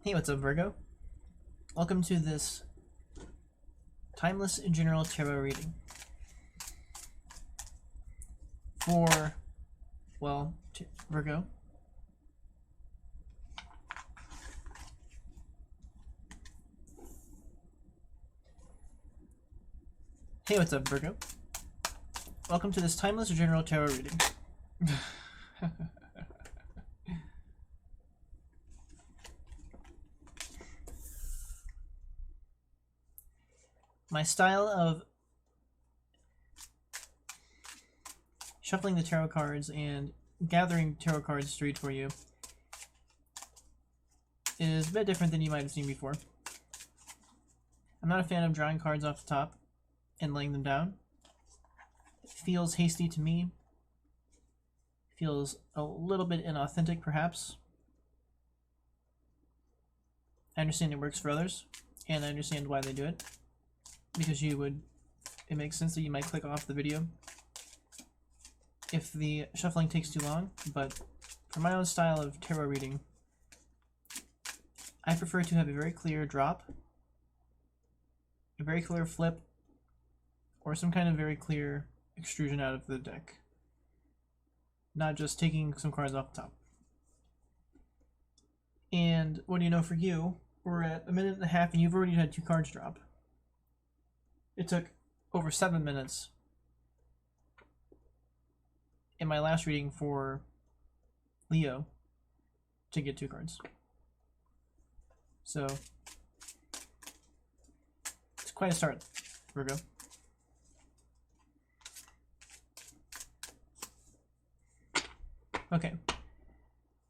Hey, what's up, Virgo? Welcome to this timeless general tarot reading for, well, Virgo. Hey, what's up, Virgo? Welcome to this timeless general tarot reading. My style of shuffling the tarot cards and gathering tarot cards to read for you is a bit different than you might have seen before. I'm not a fan of drawing cards off the top and laying them down. It feels hasty to me. Feels a little bit inauthentic, perhaps. I understand it works for others, and I understand why they do it. Because it makes sense that you might click off the video if the shuffling takes too long, but for my own style of tarot reading, I prefer to have a very clear drop, a very clear flip, or some kind of very clear extrusion out of the deck. Not just taking some cards off the top. And what do you know, for you, we're at 1.5 minutes and you've already had 2 cards drop. It took over 7 minutes in my last reading for Leo to get 2 cards. So it's quite a start, Virgo. Okay,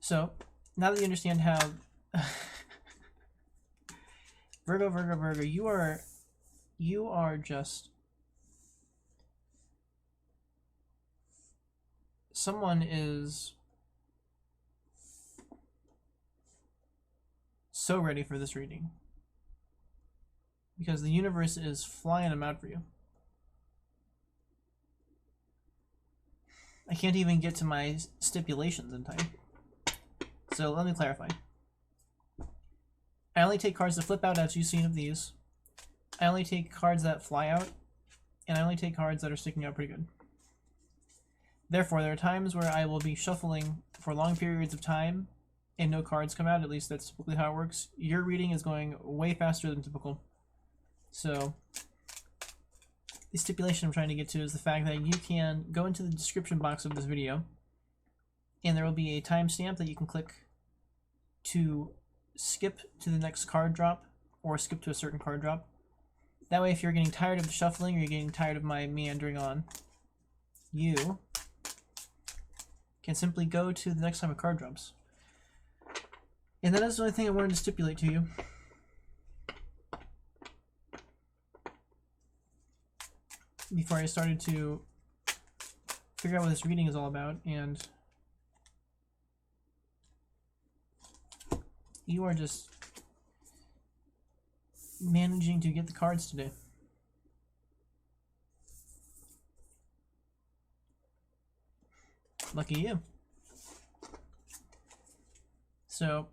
so now that you understand how Virgo, you are just someone is so ready for this reading because the universe is flying them out for you. I can't even get to my stipulations in time. So let me clarify. I only take cards that flip out, as you've seen of these. I only take cards that fly out, and I only take cards that are sticking out pretty good. Therefore, there are times where I will be shuffling for long periods of time and no cards come out. At least that's typically how it works. Your reading is going way faster than typical. So the stipulation I'm trying to get to is the fact that you can go into the description box of this video and there will be a timestamp that you can click to skip to the next card drop or skip to a certain card drop. That way, if you're getting tired of the shuffling or you're getting tired of my meandering on, you can simply go to the next time a card drops. And that is the only thing I wanted to stipulate to you. Before I started to figure out what this reading is all about, and you are just managing to get the cards today. Lucky you. So,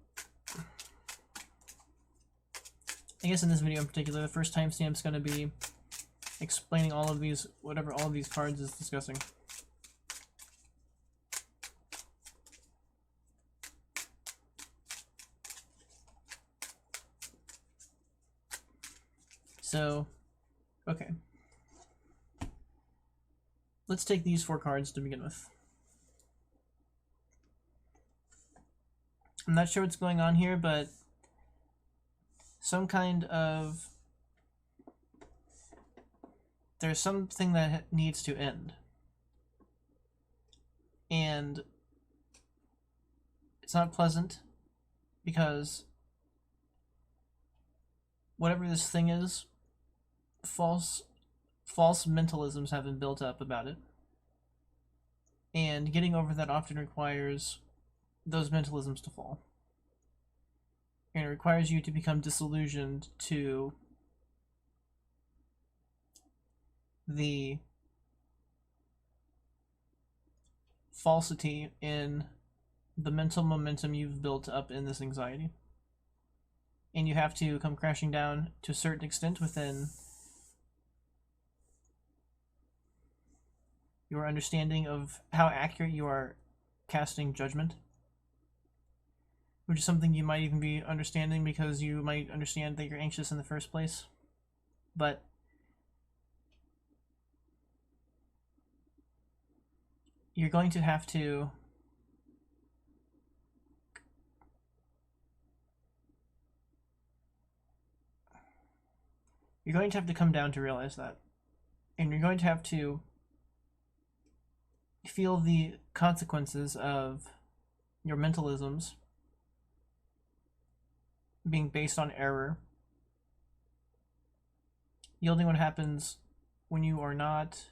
I guess in this video in particular, the first timestamp is going to be explaining all of these, whatever all of these cards is discussing. So, okay. Let's take these 4 cards to begin with. I'm not sure what's going on here, but some kind of... there's something that needs to end. And it's not pleasant because whatever this thing is, false mentalisms have been built up about it. And getting over that often requires those mentalisms to fall. And it requires you to become disillusioned to the falsity in the mental momentum you've built up in this anxiety. and you have to come crashing down to a certain extent within your understanding of how accurate you are casting judgment, which is something you might even be understanding because you might understand that you're anxious in the first place. But you're going to have to come down to realize that. And you're going to have to feel the consequences of your mentalisms being based on error, yielding what happens when you are not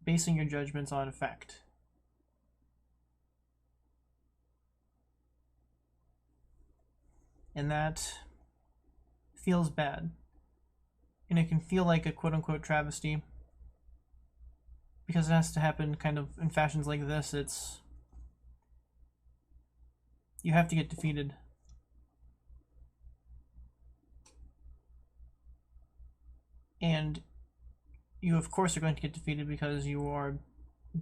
basing your judgments on fact. And that feels bad. And it can feel like a quote-unquote travesty, because it has to happen kind of in fashions like this. You have to get defeated. And you, of course, are going to get defeated because you are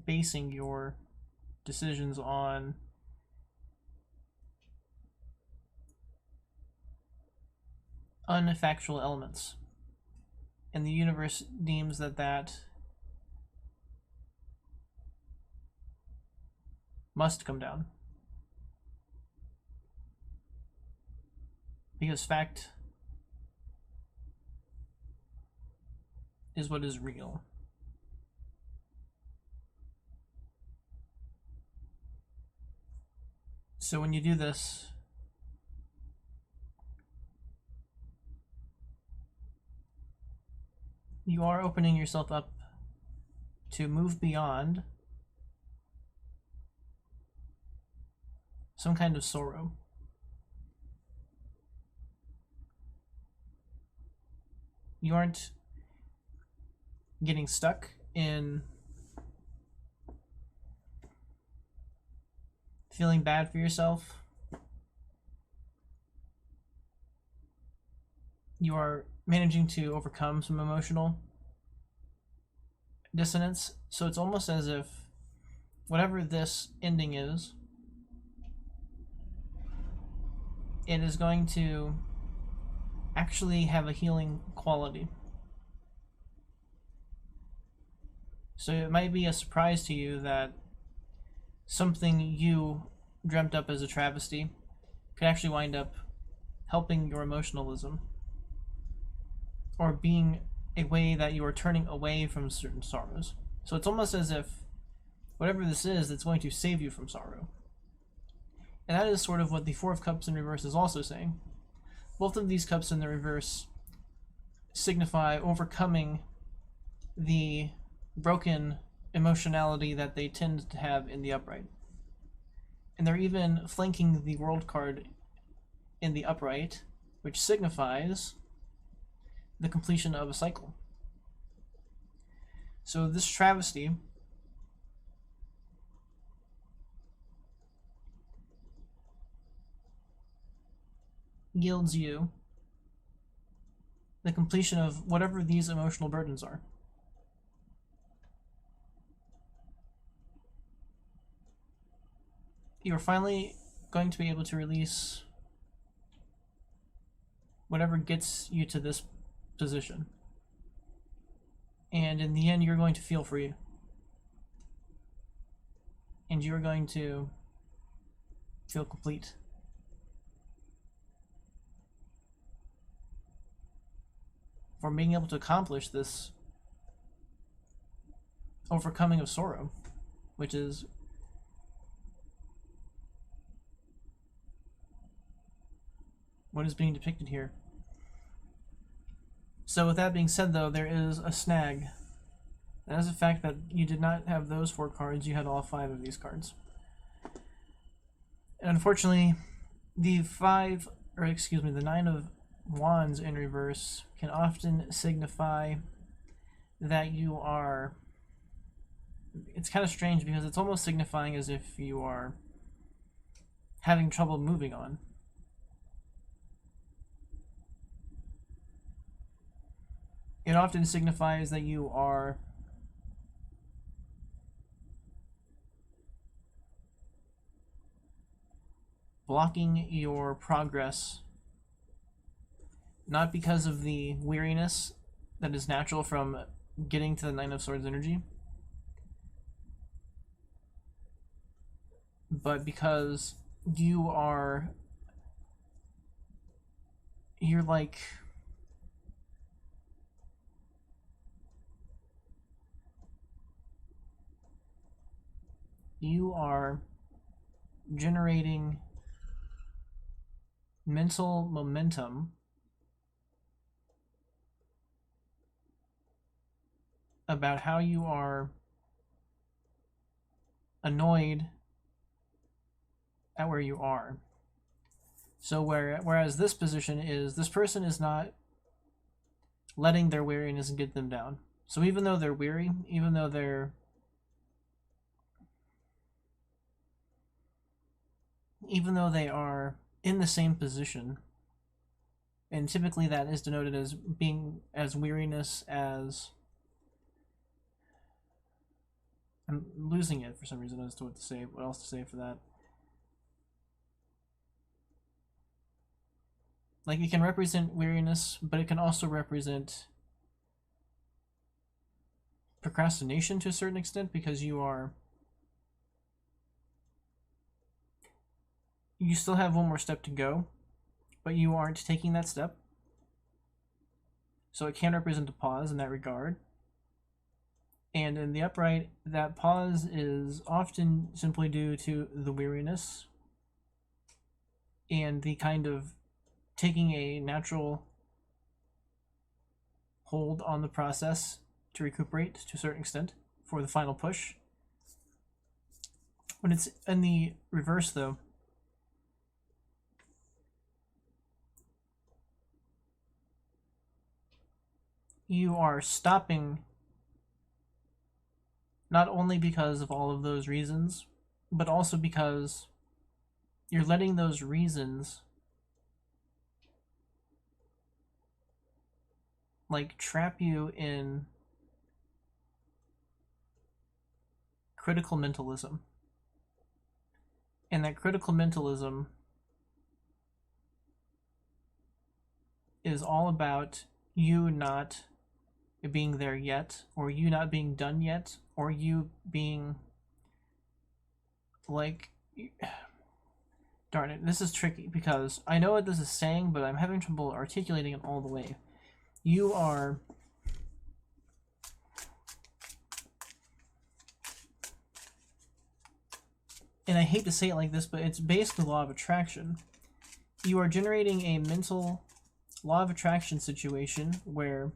basing your decisions on unfactual elements. And the universe deems that must come down. Because fact is what is real. So when you do this, you are opening yourself up to move beyond some kind of sorrow. You aren't getting stuck in feeling bad for yourself. You are managing to overcome some emotional dissonance. So it's almost as if whatever this ending is, it is going to actually have a healing quality. So it might be a surprise to you that something you dreamt up as a travesty could actually wind up helping your emotionalism, or being a way that you are turning away from certain sorrows. So it's almost as if whatever this is, it's going to save you from sorrow. And that is sort of what the Four of Cups in reverse is also saying. Both of these cups in the reverse signify overcoming the broken emotionality that they tend to have in the upright. And they're even flanking the World card in the upright, which signifies the completion of a cycle. So this travesty yields you the completion of whatever these emotional burdens are. You're finally going to be able to release whatever gets you to this position. And in the end, you're going to feel free. And you're going to feel complete. For being able to accomplish this overcoming of sorrow, which is what is being depicted here. So with that being said, though, there is a snag. That is the fact that you did not have those 4 cards, you had all 5 of these cards. And unfortunately, the 9 of Wands in reverse can often signify that you are... It's kind of strange because it's almost signifying as if you are having trouble moving on. It often signifies that you are blocking your progress, not because of the weariness that is natural from getting to the Nine of Swords energy, but because you're like you are generating mental momentum about how you are annoyed at where you are. So whereas this position is, this person is not letting their weariness get them down. So even though they're weary, even though they are in the same position, and typically that is denoted as being as weariness as, I'm losing it for some reason as to what else to say for that. Like, it can represent weariness, but it can also represent procrastination to a certain extent, because you still have one more step to go, but you aren't taking that step. So it can represent a pause in that regard. And in the upright, that pause is often simply due to the weariness and the kind of taking a natural hold on the process to recuperate to a certain extent for the final push. When it's in the reverse, though, you are stopping not only because of all of those reasons, but also because you're letting those reasons like trap you in critical mentalism. And that critical mentalism is all about you not being there yet, or you not being done yet, or you being like, darn it, this is tricky because I know what this is saying, but I'm having trouble articulating it all the way. You are and I hate to say it like this, but it's basically law of attraction. You are generating a mental law of attraction situation where,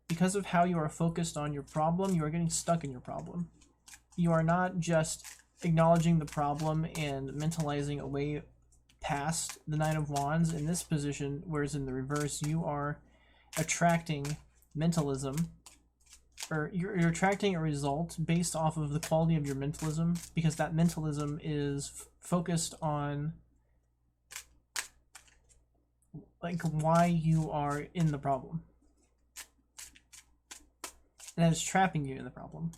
because of how you are focused on your problem, you are getting stuck in your problem. You are not just acknowledging the problem and mentalizing away past the Nine of Wands in this position, whereas in the reverse, you are attracting mentalism, or you're attracting a result based off of the quality of your mentalism, because that mentalism is focused on like why you are in the problem. And it's trapping you in the problem.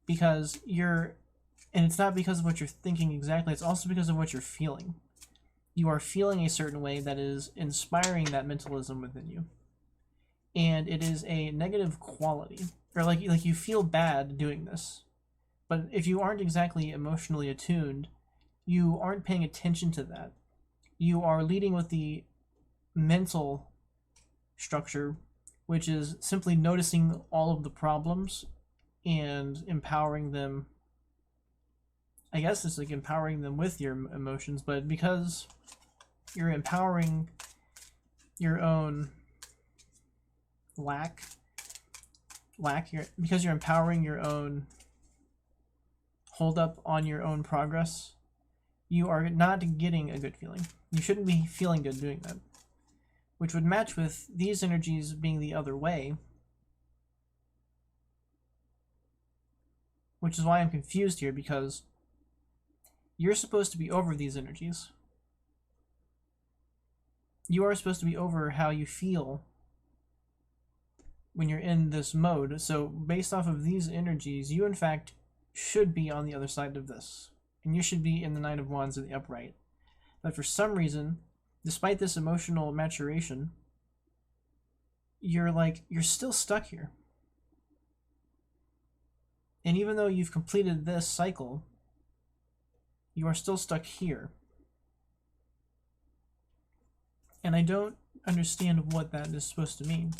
Because and it's not because of what you're thinking exactly, it's also because of what you're feeling. You are feeling a certain way that is inspiring that mentalism within you. And it is a negative quality. Or like you feel bad doing this. But if you aren't exactly emotionally attuned, you aren't paying attention to that. You are leading with the mental structure, which is simply noticing all of the problems and empowering them. I guess it's like empowering them with your emotions, but because you're empowering your own because you're empowering your own hold up on your own progress, you are not getting a good feeling. You shouldn't be feeling good doing that, which would match with these energies being the other way, which is why I'm confused here, because You're supposed to be over these energies. You are supposed to be over how you feel when you're in this mode. So based off of these energies, you in fact should be on the other side of this. And you should be in the Knight of Wands in the upright. But for some reason, despite this emotional maturation, you're still stuck here. And even though you've completed this cycle, you are still stuck here. And I don't understand what that is supposed to mean.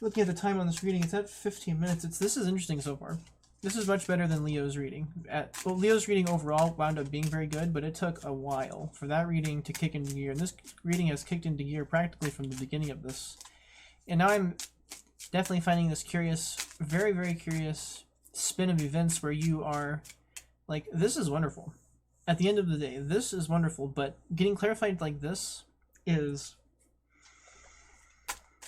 Looking at the time on this reading, it's at 15 minutes. This is interesting so far. This is much better than Leo's reading. Well, Leo's reading overall wound up being very good, but it took a while for that reading to kick into gear. And this reading has kicked into gear practically from the beginning of this. And now I'm definitely finding this curious, very, very curious spin of events where you are like, this is wonderful. At the end of the day, this is wonderful, but getting clarified like this is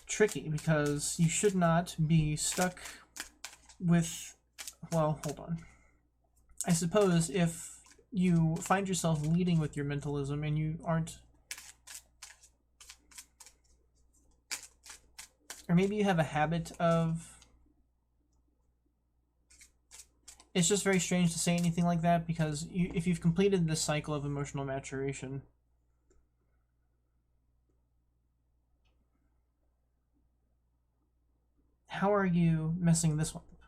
tricky because you should not be stuck with, well, hold on. I suppose if you find yourself leading with your mentalism and you aren't, or maybe you have a habit of, it's just very strange to say anything like that because if you've completed this cycle of emotional maturation, how are you messing this one up?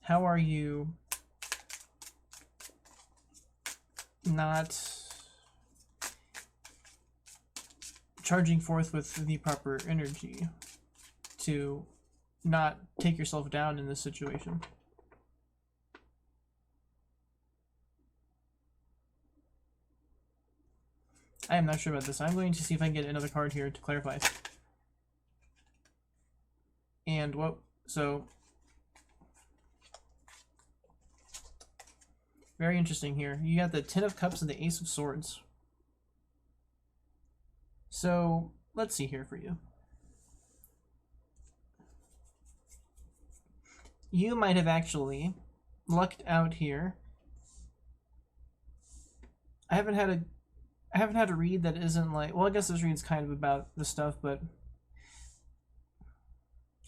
How are you not charging forth with the proper energy to not take yourself down in this situation? I am not sure about this. I'm going to see if I can get another card here to clarify. And what, so very interesting here. You got the Ten of Cups and the Ace of Swords. So let's see here for you. You might have actually lucked out here. I haven't had a read that isn't like, well, I guess this read's kind of about the stuff, but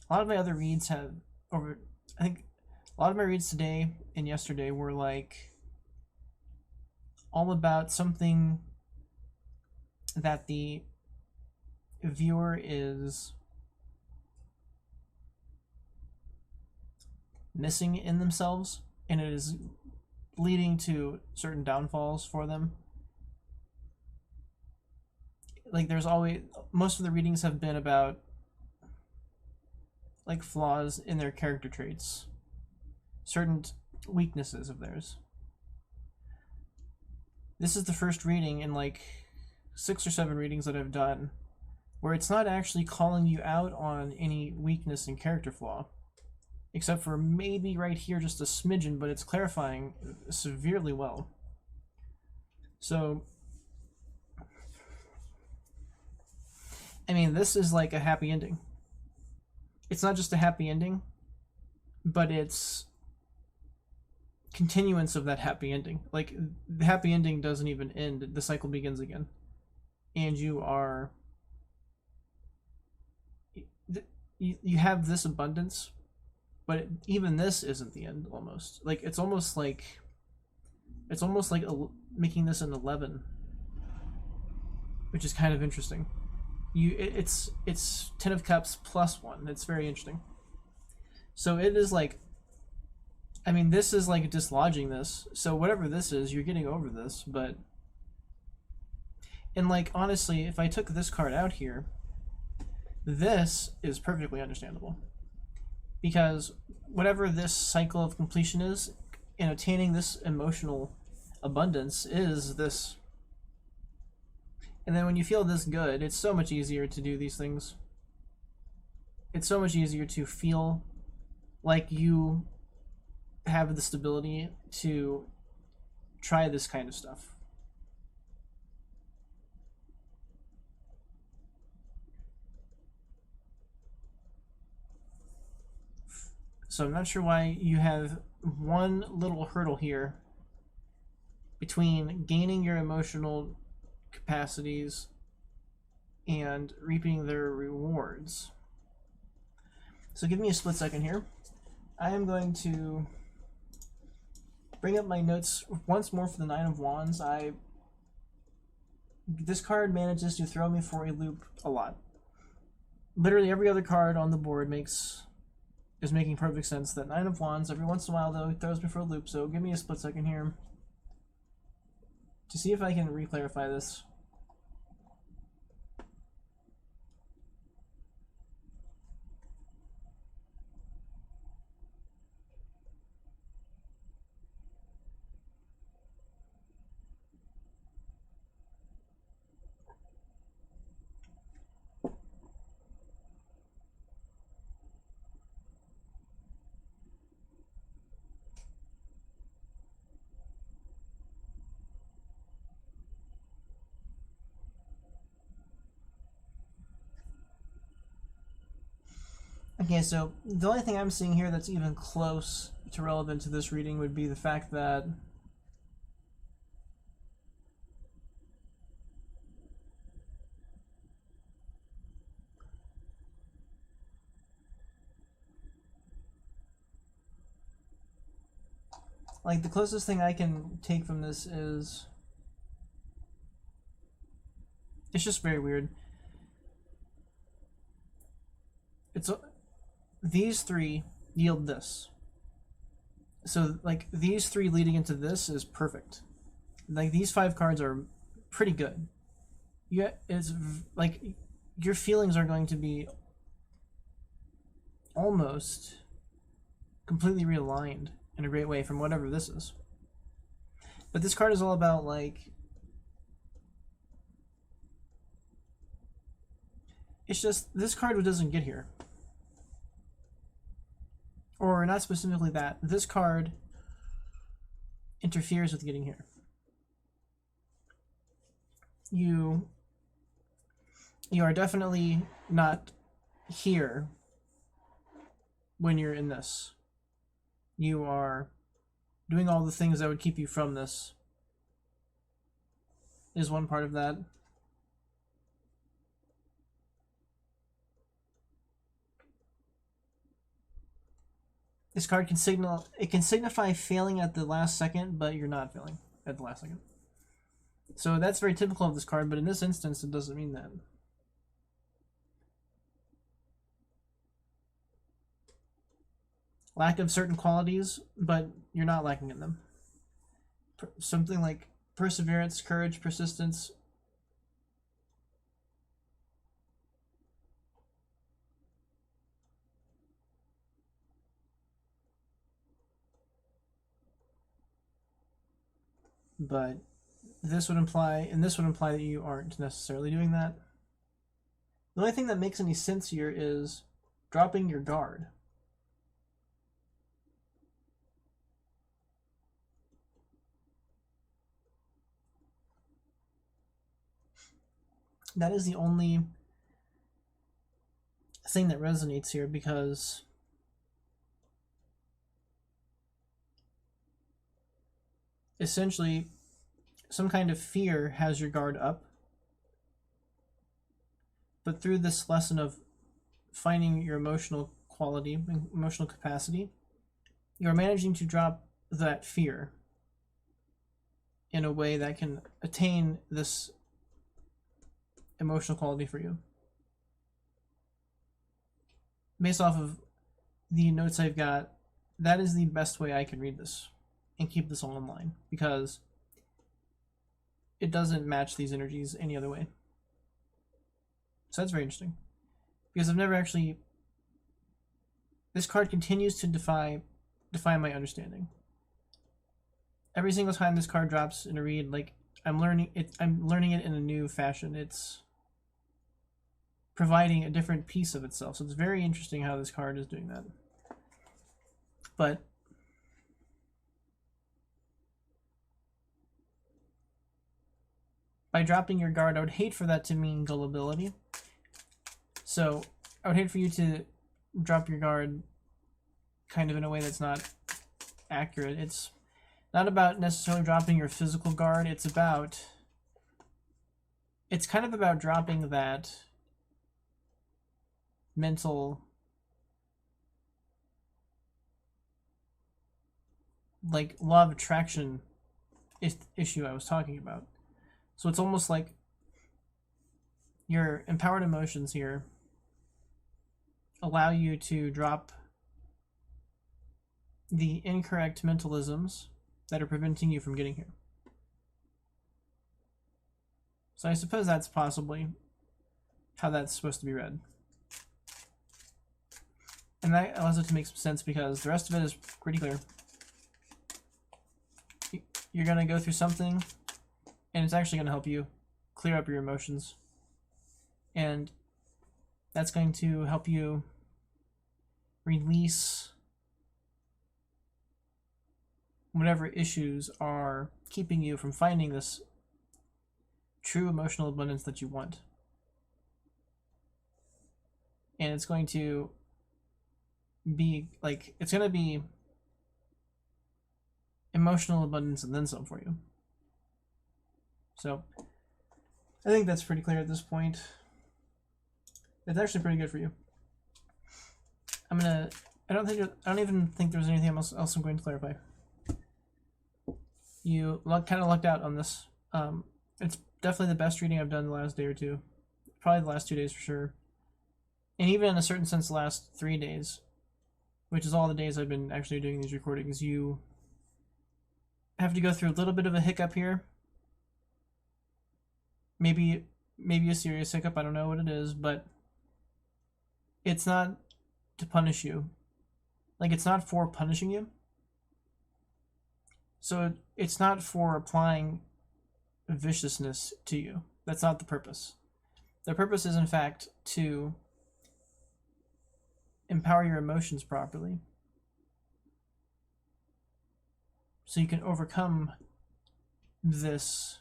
a lot of my other reads have, I think a lot of my reads today and yesterday were like all about something that the viewer is missing in themselves, and it is leading to certain downfalls for them. Like there's always, most of the readings have been about like flaws in their character traits, certain weaknesses of theirs. This is the first reading in like 6 or 7 readings that I've done where it's not actually calling you out on any weakness and character flaw, except for maybe right here just a smidgen, but it's clarifying severely well. So, I mean, this is like a happy ending. It's not just a happy ending, but it's continuance of that happy ending. Like, the happy ending doesn't even end, the cycle begins again. And you are, you have this abundance, but even this isn't the end. Almost like it's almost like making this an 11, which is kind of interesting. It's Ten of Cups plus 1. It's very interesting. So it is like, I mean, this is like dislodging this. So whatever this is, you're getting over this. But, and like honestly, if I took this card out here, this is perfectly understandable. Because whatever this cycle of completion is, in attaining this emotional abundance is this. And then when you feel this good, it's so much easier to do these things. It's so much easier to feel like you have the stability to try this kind of stuff. So I'm not sure why you have one little hurdle here between gaining your emotional capacities and reaping their rewards. So give me a split second here. I am going to bring up my notes once more for the Nine of Wands. This card manages to throw me for a loop a lot. Literally every other card on the board is making perfect sense. That Nine of Wands, every once in a while though, it throws me for a loop. So give me a split second here to see if I can re-clarify this. Okay, so the only thing I'm seeing here that's even close to relevant to this reading would be the fact that like the closest thing I can take from this is it's just very weird. It's these three yield this. So like these three leading into this is perfect. Like these 5 cards are pretty good. Yeah, it's like your feelings are going to be almost completely realigned in a great way from whatever this is. But this card is all about like it's just this card doesn't get here. Or not specifically that. This card interferes with getting here. You are definitely not here when you're in this. You are doing all the things that would keep you from this. Is one part of that. This card can signify failing at the last second, but you're not failing at the last second. So that's very typical of this card, but in this instance, it doesn't mean that. Lack of certain qualities, but you're not lacking in them. Something like perseverance, courage, persistence. But this would imply, and this would imply that you aren't necessarily doing that. The only thing that makes any sense here is dropping your guard. That is the only thing that resonates here, because essentially some kind of fear has your guard up, but through this lesson of finding your emotional quality, emotional capacity, you're managing to drop that fear in a way that can attain this emotional quality for you. Based off of the notes I've got, that is the best way I can read this and keep this all in line, because it doesn't match these energies any other way. So that's very interesting, because I've never actually... This card continues to defy my understanding. Every single time this card drops in a read, like I'm learning it in a new fashion. It's providing a different piece of itself. So it's very interesting how this card is doing that. But by dropping your guard, I would hate for that to mean gullibility. So I would hate for you to drop your guard kind of in a way that's not accurate. It's not about necessarily dropping your physical guard. It's kind of about dropping that mental, like, law of attraction issue I was talking about. So it's almost like your empowered emotions here allow you to drop the incorrect mentalisms that are preventing you from getting here. So I suppose that's possibly how that's supposed to be read. And that allows it to make some sense because the rest of it is pretty clear. You're going to go through something, and it's actually going to help you clear up your emotions. And that's going to help you release whatever issues are keeping you from finding this true emotional abundance that you want. And it's going to be like, it's going to be emotional abundance and then some for you. So I think that's pretty clear at this point. It's actually pretty good for you. I don't even think there's anything else I'm going to clarify. You kind of lucked out on this. It's definitely the best reading I've done the last day or two. Probably the last 2 days for sure. And even in a certain sense, the last 3 days, which is all the days I've been actually doing these recordings. You have to go through a little bit of a hiccup here. Maybe a serious hiccup, I don't know what it is, but it's not to punish you. Like, it's not for punishing you. So it's not for applying viciousness to you. That's not the purpose. The purpose is, in fact, to empower your emotions properly so you can overcome this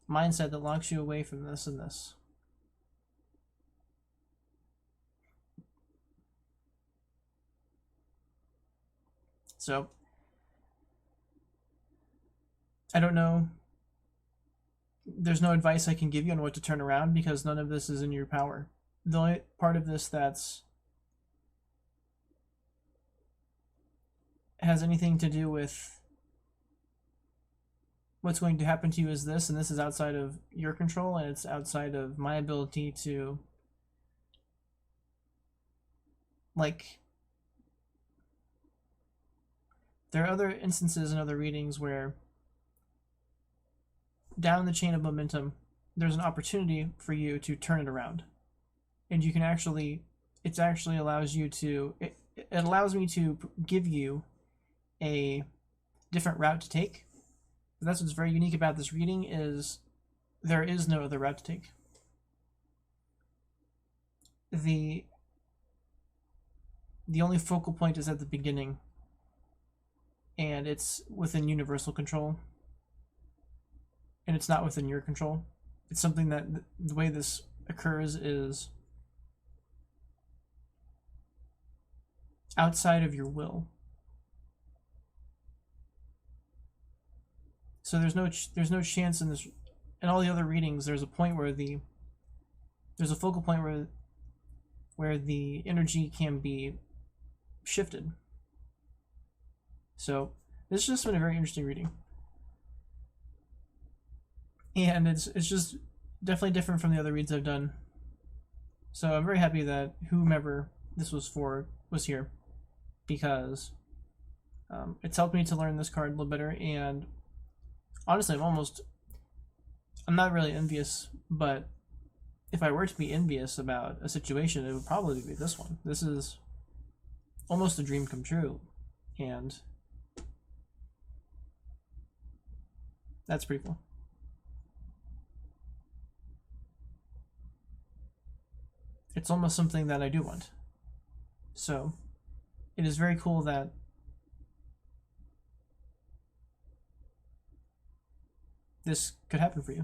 mindset that locks you away from this and this. So I don't know. There's no advice I can give you on what to turn around because none of this is in your power. The only part of this that's has anything to do with what's going to happen to you is this, and this is outside of your control, and it's outside of my ability to, like, there are other instances in other readings where down the chain of momentum, there's an opportunity for you to turn it around. And you can actually, it allows you to, it allows me to give you a different route to take. But that's what's very unique about this reading is there is no other route to take. The only focal point is at the beginning, and it's within universal control. And it's not within your control. It's something that the way this occurs is outside of your will. So there's no chance in this. In all the other readings, there's a point where there's a focal point where the energy can be shifted. So this has just been a very interesting reading. And it's just definitely different from the other reads I've done. So I'm very happy that whomever this was for was here, because it's helped me to learn this card a little better. And honestly, I'm not really envious, but if I were to be envious about a situation, it would probably be this one. This is almost a dream come true, and that's pretty cool. It's almost something that I do want. So it is very cool that this could happen for you.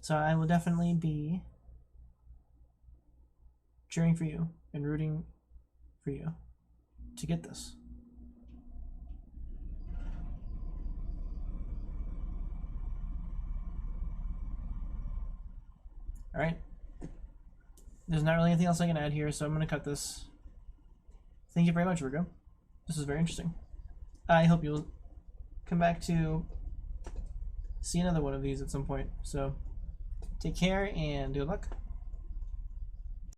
So I will definitely be cheering for you and rooting for you to get this. All right. There's not really anything else I can add here, so I'm going to cut this. Thank you very much, Virgo. This is very interesting. I hope you'll come back to see another one of these at some point. So take care and good luck.